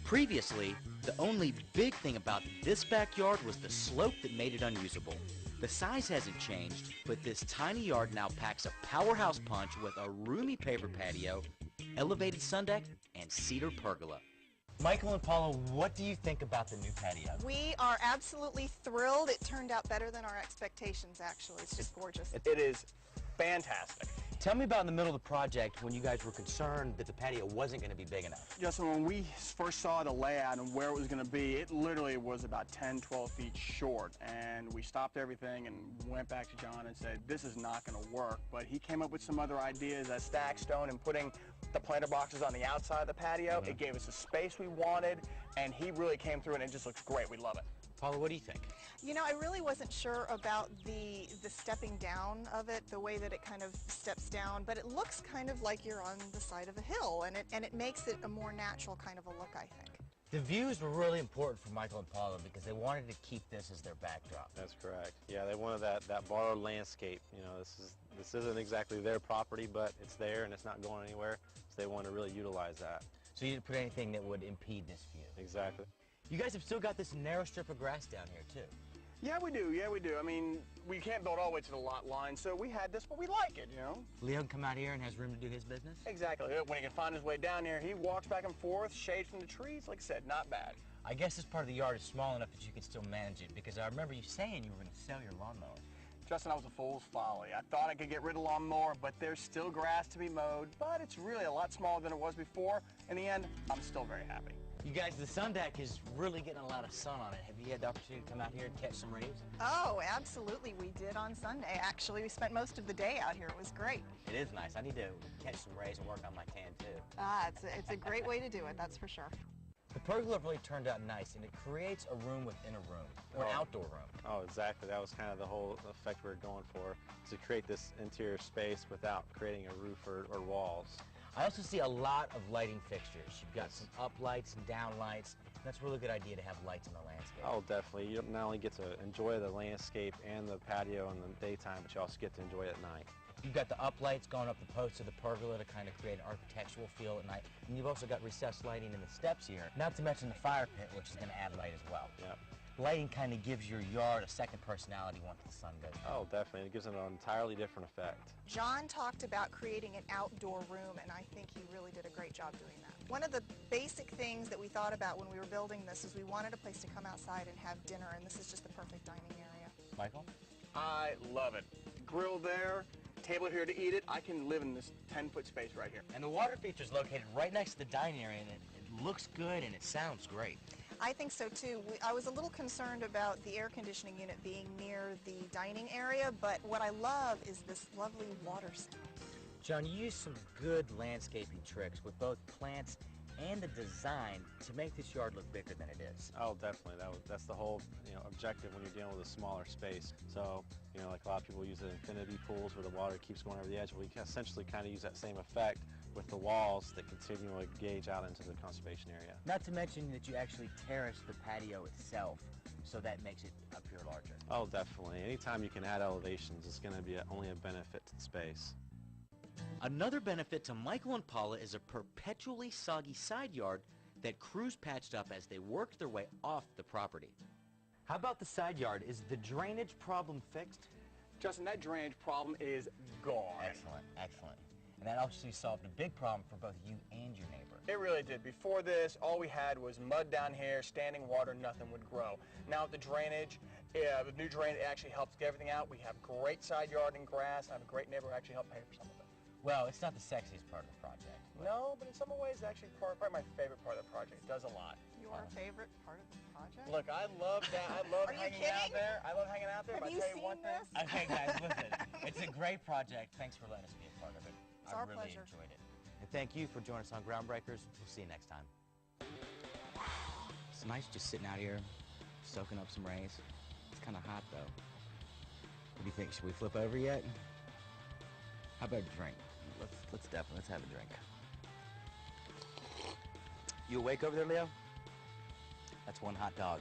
Previously, the only big thing about this backyard was the slope that made it unusable. The size hasn't changed, but this tiny yard now packs a powerhouse punch with a roomy paper patio, elevated sun deck, and cedar pergola. Michael and Paula, what do you think about the new patio? We are absolutely thrilled. It turned out better than our expectations, actually. It's just gorgeous. It is fantastic. Tell me about in the middle of the project when you guys were concerned that the patio wasn't going to be big enough. Justin, when we first saw the layout and where it was going to be, it literally was about 10, 12 feet short. And we stopped everything and went back to John and said, this is not going to work. But he came up with some other ideas, that stack stone and putting the planter boxes on the outside of the patio. It gave us the space we wanted, and he really came through, and it just looks great. We love it. Paula, what do you think? You know, I really wasn't sure about the stepping down of it, the way that it kind of steps down, but it looks kind of like you're on the side of a hill, and it makes it a more natural kind of a look, I think. The views were really important for Michael and Paula because they wanted to keep this as their backdrop. That's correct. Yeah, they wanted that borrowed landscape. You know, this isn't exactly their property, but it's there and it's not going anywhere, so they want to really utilize that. So you didn't put anything that would impede this view? Exactly. You guys have still got this narrow strip of grass down here, too. Yeah, we do. Yeah, we do. I mean, we can't build all the way to the lot line, so we had this, but we like it, you know? Leo can come out here and has room to do his business? Exactly. When he can find his way down here, he walks back and forth, shades from the trees. Like I said, not bad. I guess this part of the yard is small enough that you can still manage it, because I remember you saying you were going to sell your lawnmower. Justin, I was a fool's folly. I thought I could get rid of the lawnmower, but there's still grass to be mowed, but it's really a lot smaller than it was before. In the end, I'm still very happy. You guys, the sun deck is really getting a lot of sun on it. Have you had the opportunity to come out here and catch some rays? Oh, absolutely. We did on Sunday. Actually, we spent most of the day out here. It was great. It is nice. I need to catch some rays and work on my tan, too. It's a great way to do it, that's for sure. The pergola really turned out nice, and it creates a room within a room, or an outdoor room. Oh, exactly. That was kind of the whole effect we were going for, to create this interior space without creating a roof or walls. I also see a lot of lighting fixtures. You've got some up lights and down lights. That's a really good idea to have lights in the landscape. Oh, definitely. You not only get to enjoy the landscape and the patio in the daytime, but you also get to enjoy it at night. You've got the up lights going up the posts of the pergola to kind of create an architectural feel at night. And you've also got recessed lighting in the steps here, not to mention the fire pit, which is going to add light as well. Yep. Lighting kind of gives your yard a second personality once the sun goes down. Oh, definitely. It gives it an entirely different effect. John talked about creating an outdoor room, and I think he really did a great job doing that. One of the basic things that we thought about when we were building this is we wanted a place to come outside and have dinner, and this is just the perfect dining area. Michael? I love it. Grill there, table here to eat it. I can live in this 10-foot space right here. And the water feature is located right next to the dining area, and it looks good and it sounds great. I think so too. I was a little concerned about the air conditioning unit being near the dining area, but what I love is this lovely water sound. John, you used some good landscaping tricks with both plants and the design to make this yard look bigger than it is. Oh, definitely. That's the whole objective when you're dealing with a smaller space. So, like a lot of people use the infinity pools where the water keeps going over the edge. We can essentially kind of use that same effect with the walls that continually gauge out into the conservation area. Not to mention that you actually terrace the patio itself, so that makes it appear larger. Oh, definitely. Anytime you can add elevations, it's going to be only a benefit to the space. Another benefit to Michael and Paula is a perpetually soggy side yard that crews patched up as they worked their way off the property. How about the side yard? Is the drainage problem fixed? Justin, that drainage problem is gone. Excellent, excellent. And that obviously solved a big problem for both you and your neighbor. It really did. Before this, all we had was mud down here, standing water, nothing would grow. Now with the drainage, the new drain, it actually helps get everything out. We have great side yard and grass. I have a great neighbor who actually helped pay for some of it. Well, it's not the sexiest part of the project. No, but in some ways, it's actually probably my favorite part of the project. It does a lot. Your favorite part of the project? Look, I love that. I love Are you hanging out kidding? there. I love hanging out there. Have but you I tell you seen one thing. this? Okay, guys, listen. It's a great project. Thanks for letting us be a part of it. It's our really pleasure. Enjoyed it. And thank you for joining us on Groundbreakers. We'll see you next time. It's nice just sitting out here, soaking up some rays. It's kind of hot, though. What do you think? Should we flip over yet? How about a drink? Let's have a drink. You awake over there, Leo? That's one hot dog.